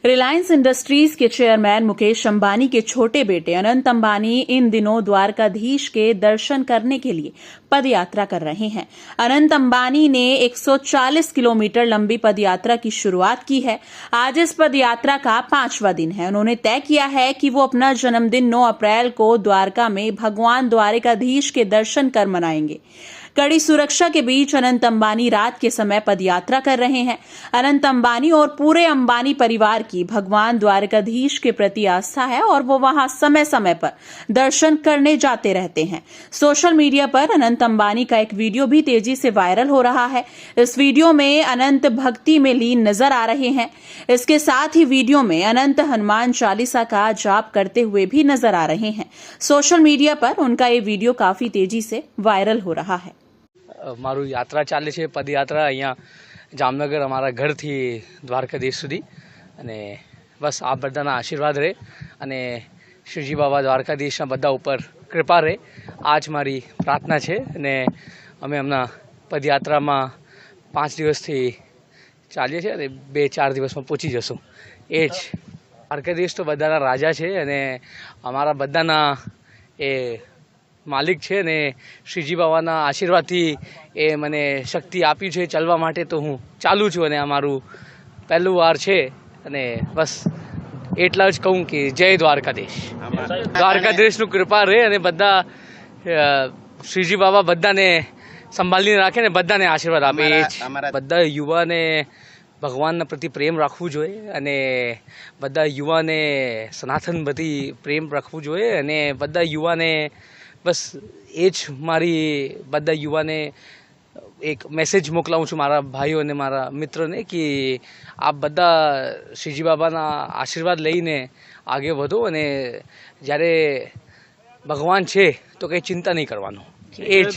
Reliance industries के chairman Mukesh Ambani के छोटे बेटे अनंत अंबानी इन दिनों द्वारकाधीश के दर्शन करने के लिए पदयात्रा कर रहे हैं। अनंत अंबानी ने 140 किलोमीटर लंबी पदयात्रा की शुरुआत की है। आज इस पदयात्रा का 5वां दिन है। उन्होंने तय किया है कि वो अपना जन्मदिन 9 अप्रैल को द्वारका में भगवान द्वारकाधीश के दर्शन कर मनाएंगे। कड़ी सुरक्षा के बीच अनंत अंबानी रात के समय पदयात्रा कर रहे हैं। अनंत अंबानी और पूरे अंबानी परिवार की भगवान द्वारकाधीश के प्रति आस्था है और वो वहां समय समय पर दर्शन करने जाते रहते हैं। सोशल मीडिया पर अनंत अंबानी का एक वीडियो भी तेजी से वायरल हो रहा है। इस वीडियो में अनंत भक्ति में लीन नजर आ रहे हैं। इसके साथ ही वीडियो में अनंत हनुमान चालीसा का जाप करते हुए भी नजर आ रहे हैं। सोशल मीडिया पर उनका ये वीडियो काफी तेजी से वायरल हो रहा है। મારું યાત્રા ચાલે છે પદયાત્રા અહીંયા જામનગર અમારા ઘરથી દ્વારકાધીશ સુધી અને બસ આ બધાના આશીર્વાદ રહે અને શ્રીજી બાબા દ્વારકાધીશના બધા ઉપર કૃપા રહે આ જ મારી પ્રાર્થના છે અને અમે હમણાં પદયાત્રામાં 5 દિવસથી ચાલીએ છીએ અને 2-4 દિવસમાં પહોંચી જશું એ જ દ્વારકાધીશ તો બધાના રાજા છે અને અમારા બધાના એ માલિક છે ને શ્રીજી બાબાના આશીર્વાદથી એ મને શક્તિ આપી છે ચાલવા માટે તો હું ચાલું છું અને આ મારું પહેલું વાર છે અને બસ એટલા જ કહું કે જય દ્વારકાધીશ દ્વારકાધીશનું કૃપા રહે અને બધા શ્રીજી બાબા બધાને સંભાળીને રાખે ને બધાને આશીર્વાદ આપે એ જ બધા યુવાને ભગવાનના પ્રતિ પ્રેમ રાખવું જોઈએ અને બધા યુવાને સનાતન પ્રતિ પ્રેમ રાખવું જોઈએ અને બધા યુવાને બસ એ જ મારી બધા યુવાને એક મેસેજ મોકલાવું છું મારા ભાઈઓ અને મારા મિત્રોને કે આ બધા શ્રીજી બાબાના આશીર્વાદ લઈને આગળ વધો અને જ્યારે ભગવાન છે તો કંઈ ચિંતા નહીં કરવાનું એ જ